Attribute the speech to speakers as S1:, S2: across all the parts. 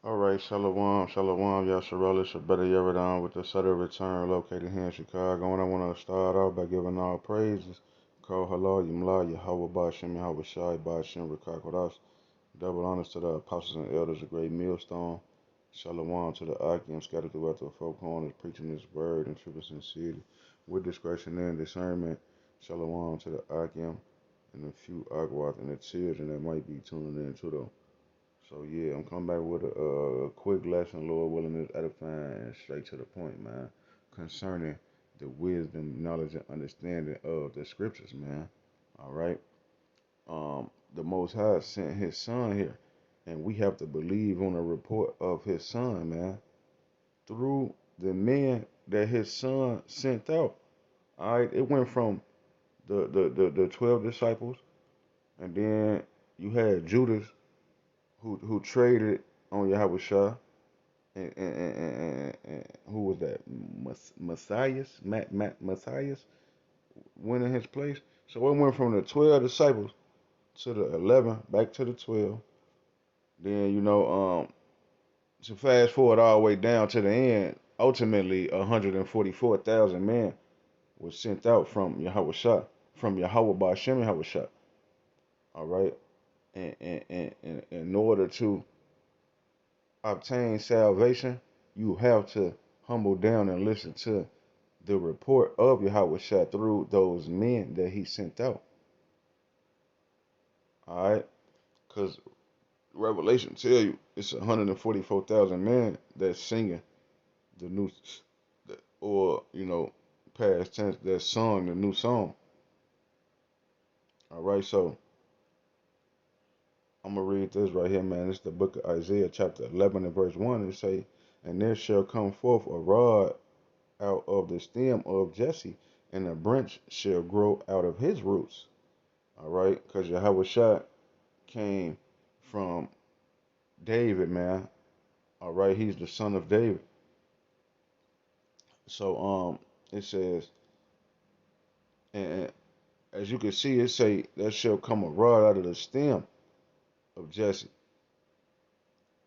S1: All right, Shalom, Shalom, Yasharella, Shabbat Yeridon with the Sutter Return located here in Chicago. And I want to start out by giving all praises. Call Halal, Yimla, Yahweh, Bashem, Yahweh Shai, Bashem, Rikakodas. Double honors to the apostles and elders, a great millstone. Shalom to the Akim scattered throughout the four corners, preaching his word in truth and sincerity. With discretion and discernment. Shalom to the Akim and a few Agwath and the children that might be tuning in to the. So yeah, I'm coming back with a quick lesson, Lord willing, is edifying and straight to the point, man, concerning the wisdom, knowledge, and understanding of the scriptures, man. All right. The Most High sent His Son here, and we have to believe on the report of His Son, man, through the men that His Son sent out. All right. It went from the 12 disciples, and then you had Judas who traded on Yahweh Shah, and who was that? Matthias went in his place. So it went from the 12 disciples to the 11, back to the 12. Then to fast forward all the way down to the end, ultimately 144,000 men was sent out from Yahweh Shah, from Yahweh Ba'Shem Yahweh Shah. All right, and in order to obtain salvation, you have to humble down and listen to the report of Yahweh Shah through those men that he sent out. All right, because Revelation tell you it's 144,000 men that's singing the new, or past tense, that song, the new song. All right, so I'm gonna read this right here, man. It's the book of Isaiah, chapter 11 and verse 1. It say, "And there shall come forth a rod out of the stem of Jesse, and a branch shall grow out of his roots." All right, because Yahweh Shah came from David, man. All right, he's the son of David. So it says, and as you can see, it say there shall come a rod out of the stem of Jesse,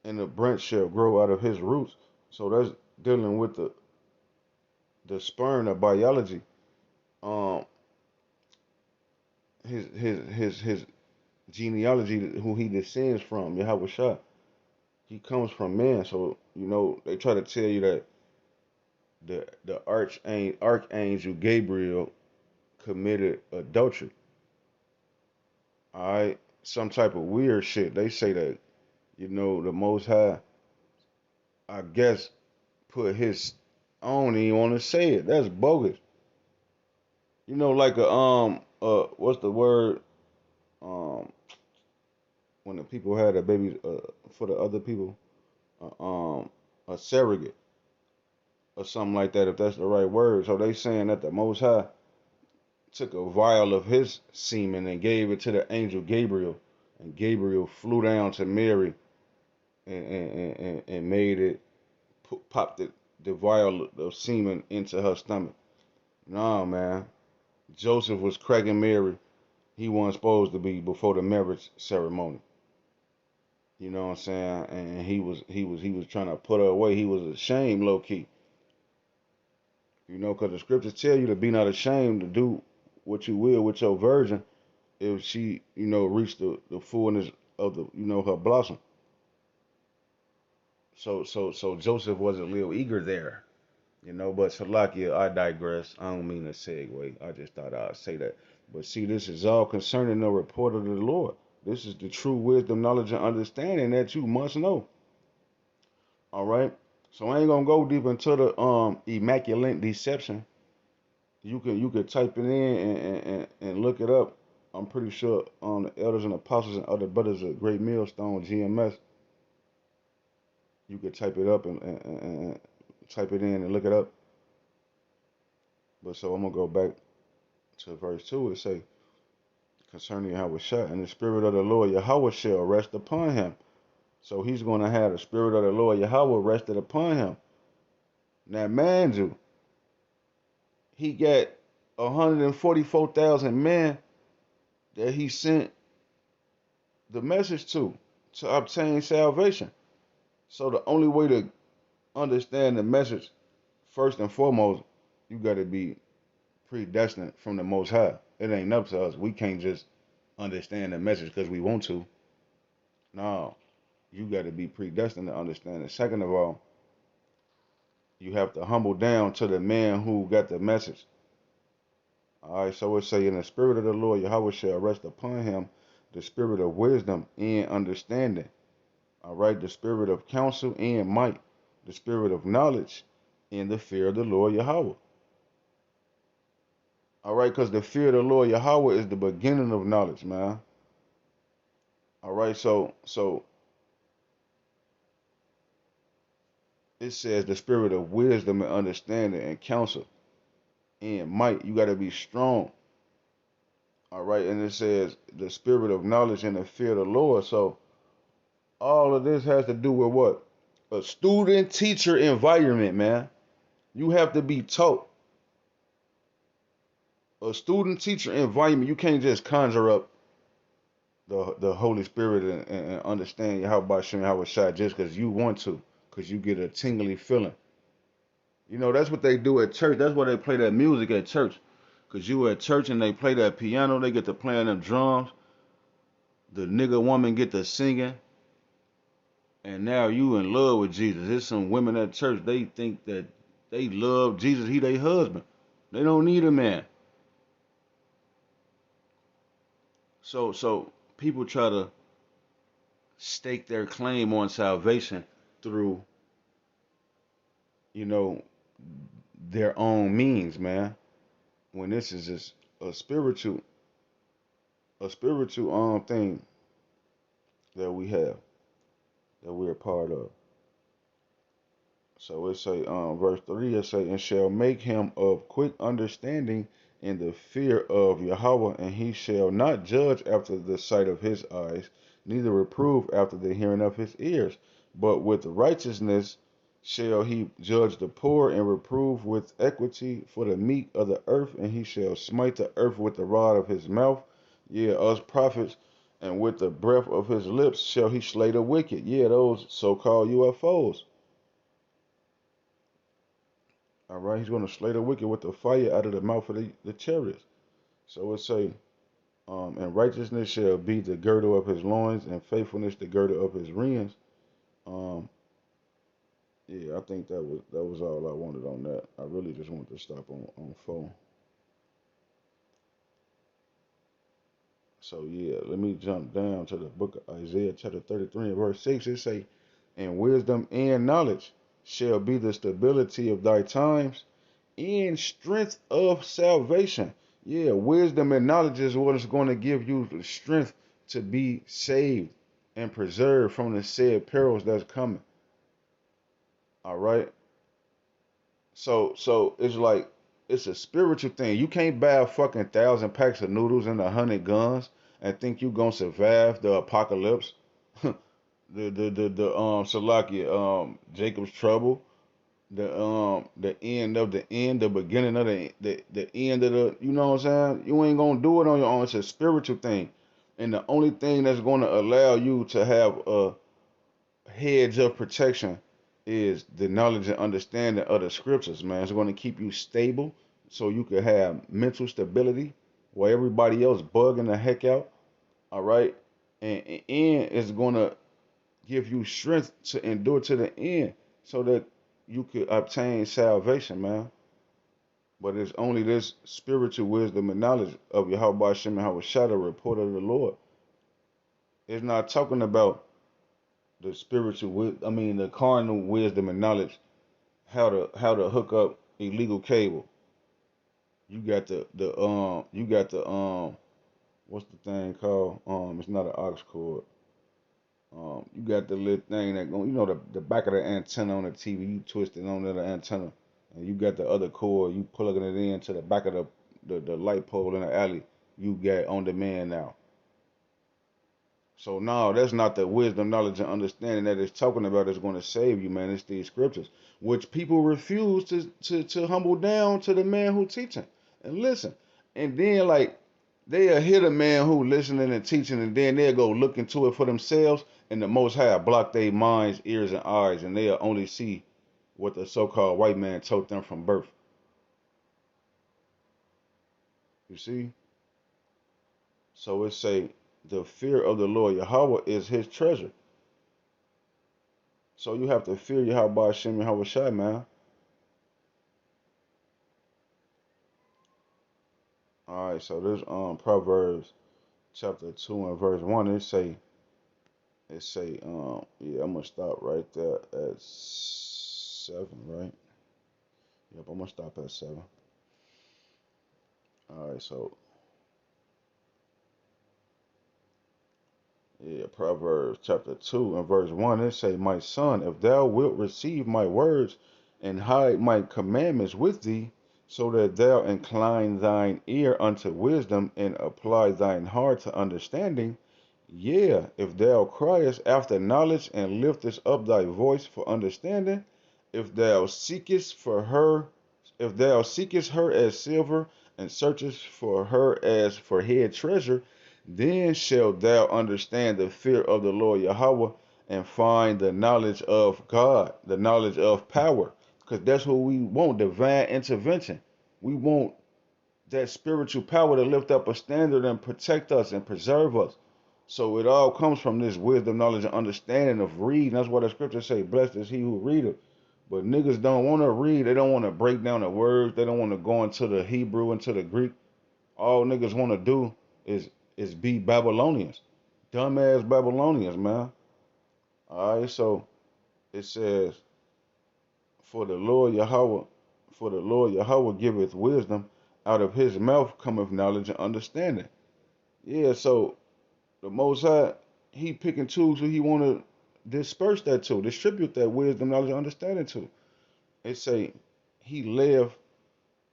S1: and a branch shall grow out of his roots. So that's dealing with the sperm, the biology. Um, his genealogy, who he descends from, Yahweh Shah. He comes from man. So they try to tell you that the archangel Gabriel committed adultery. All right, some type of weird shit. They say that the Most High, I guess, put his. I don't even want to say it. That's bogus. Like what's the word? Um, when the people had a baby for the other people, uh, um, a surrogate or something like that, if that's the right word. So they saying that the Most High took a vial of his semen and gave it to the angel Gabriel, and Gabriel flew down to Mary and made it popped the vial of semen into her stomach. No, man. Joseph was cracking Mary. He wasn't supposed to be before the marriage ceremony. You know what I'm saying? And he was trying to put her away. He was ashamed, low key. Because the scriptures tell you to be not ashamed to do what you will with your virgin if she, reached the fullness of her blossom. So Joseph was a little eager there. But Salakia, I digress. I don't mean to segue. I just thought I'd say that. But see, this is all concerning the report of the Lord. This is the true wisdom, knowledge, and understanding that you must know. All right. So I ain't gonna go deep into the immaculate deception. You could type it in and look it up. I'm pretty sure the elders and apostles and other brothers at Great Millstone GMS. You could type it up and type it in and look it up. But so I'm gonna go back to verse 2. It say, concerning Yahweh Shah, and the spirit of the Lord Yahweh shall rest upon him. So he's going to have the spirit of the Lord Yahweh rested upon him. Now, mind you, he got 144,000 men that he sent the message to obtain salvation. So the only way to understand the message, first and foremost, you got to be predestined from the Most High. It ain't up to us. We can't just understand the message because we want to. No, you got to be predestined to understand it. Second of all, you have to humble down to the man who got the message. All right, so it say, in the spirit of the Lord Yahweh shall rest upon him, the spirit of wisdom and understanding. All right, the spirit of counsel and might, the spirit of knowledge and the fear of the Lord Yahweh. All right, because the fear of the Lord Yahweh is the beginning of knowledge, man. All right, so it says the spirit of wisdom and understanding and counsel and might. You got to be strong. All right, and it says the spirit of knowledge and the fear of the Lord. So all of this has to do with what? A student teacher environment, man. You have to be taught. A student teacher environment. You can't just conjure up the Holy Spirit and understand how about Shem how it's shot just because you want to, because you get a tingly feeling. You know, that's what they do at church. That's why they play that music at church. Because you at church and they play that piano, they get to playing them drums. The nigga woman get to singing. And now you in love with Jesus. There's some women at church, they think that they love Jesus, he their husband. They don't need a man. So people try to stake their claim on salvation through, you know, their own means, man. When this is just a spiritual thing that we have, that we're a part of. So it say, verse 3, it say, and shall make him of quick understanding in the fear of Yahweh, and he shall not judge after the sight of his eyes, neither reprove after the hearing of his ears. But with righteousness shall he judge the poor, and reprove with equity for the meek of the earth, and he shall smite the earth with the rod of his mouth, yeah, us prophets, and with the breath of his lips shall he slay the wicked, yeah, those so-called UFOs. All right, he's going to slay the wicked with the fire out of the mouth of the chariots. So it say, and righteousness shall be the girdle of his loins, and faithfulness the girdle of his reins. Um, yeah, I think that was all I wanted on that. I really just wanted to stop on 4. So yeah, let me jump down to the book of Isaiah chapter 33 and verse 6. It say, and wisdom and knowledge shall be the stability of thy times, and strength of salvation. Yeah, wisdom and knowledge is what is going to give you the strength to be saved and preserved from the said perils that's coming. All right. So it's like it's a spiritual thing. You can't buy a fucking 1,000 packs of noodles and 100 guns and think you gonna survive the apocalypse. The Salakia Jacob's trouble, the end of the end, the beginning of the end of the, you know what I'm saying? You ain't gonna do it on your own. It's a spiritual thing. And the only thing that's gonna allow you to have a hedge of protection is the knowledge and understanding of the scriptures, man. It's gonna keep you stable so you can have mental stability while everybody else bugging the heck out. All right. And it's gonna give you strength to endure to the end so that you could obtain salvation, man. But it's only this spiritual wisdom and knowledge of Yahweh Hashem and Yahweh Shai, report of the Lord. It's not talking about the the carnal wisdom and knowledge, how to hook up illegal cable. You got the what's the thing called? It's not an aux cord. You got the little thing that going, the back of the antenna on the TV, you twist it on the antenna, and you got the other cord, you plugging it into the back of the light pole in the alley. You got on demand now. So no, that's not the wisdom, knowledge, and understanding that it's talking about that's going to save you, man. It's these scriptures, which people refuse to humble down to the man who teaching and listen. And then like they'll hit a man who listening and teaching, and then they'll go look into it for themselves, and the Most High block their minds, ears, and eyes, and they'll only see what the so-called white man taught them from birth. You see? So it say the fear of the Lord Yahweh is his treasure. So you have to fear Yahweh Hashem Yahweh Shai, man. Alright, so this Proverbs chapter 2 and verse 1, yeah, I'm gonna stop right there at 7, right? Yep, I'm gonna stop at 7. Alright, so yeah, Proverbs chapter 2 and verse 1, it say, my son, if thou wilt receive my words and hide my commandments with thee, so that thou incline thine ear unto wisdom and apply thine heart to understanding, yeah, if thou criest after knowledge and liftest up thy voice for understanding, if thou seekest for her, if thou seekest her as silver and searchest for her as for hid treasure, then shalt thou understand the fear of the Lord Yahweh and find the knowledge of God, the knowledge of power. Because that's what we want, divine intervention. We want that spiritual power to lift up a standard and protect us and preserve us. So it all comes from this wisdom, knowledge, and understanding of reading. That's what the scriptures say, blessed is he who readeth. But niggas don't want to read. They don't want to break down the words. They don't want to go into the Hebrew, into the Greek. All niggas want to do is be Babylonians. Dumbass Babylonians, man. Alright, so it says, For the Lord Yahweh, for the Lord Yahweh giveth wisdom, out of his mouth cometh knowledge and understanding. Yeah, so the Most High, he pick and choose who he want to disperse that to, distribute that wisdom, knowledge, and understanding to. It say, he live,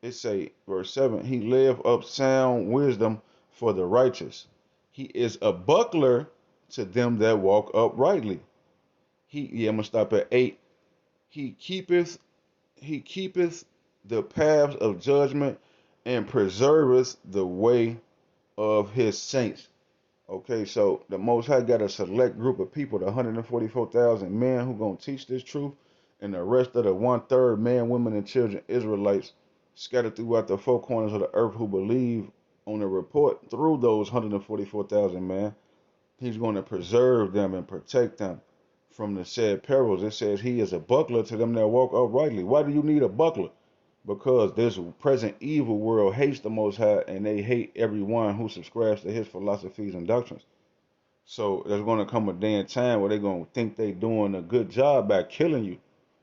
S1: it say, verse 7, he live up sound wisdom for the righteous. He is a buckler to them that walk uprightly. I'm gonna stop at 8. He keepeth, he keepeth the paths of judgment and preserveth the way of his saints. Okay, so the Most High got a select group of people, the 144,000 men who gonna teach this truth, and the rest of the 1/3 men, women, and children, Israelites, scattered throughout the four corners of the earth who believe on the report through those 144,000 men. He's going to preserve them and protect them from the said perils. It says he is a buckler to them that walk uprightly. Why do you need a buckler? Because this present evil world hates the Most High, and they hate everyone who subscribes to his philosophies and doctrines. So there's going to come a day and time where they're going to think they're doing a good job by killing you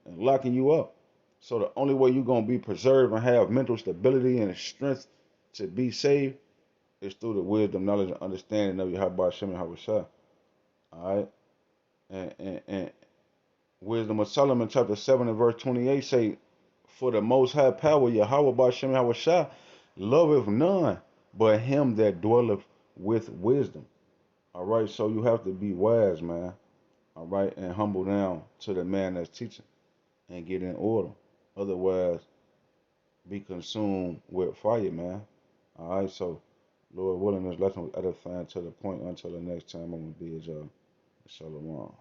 S1: and locking you up. So the only way you're going to be preserved and have mental stability and strength to be saved is through the wisdom, knowledge, and understanding of Yahweh Shem and Yahweh. All right? And Wisdom of Solomon chapter 7 and verse 28 say, for the most high power, Yahweh Bashem Yahweh loveth none but him that dwelleth with wisdom. All right, so you have to be wise, man. All right, and humble down to the man that's teaching and get in order. Otherwise, be consumed with fire, man. All right, so Lord willing, this lesson was edifying to the point until the next time I'm going to be at y'all. Shalom.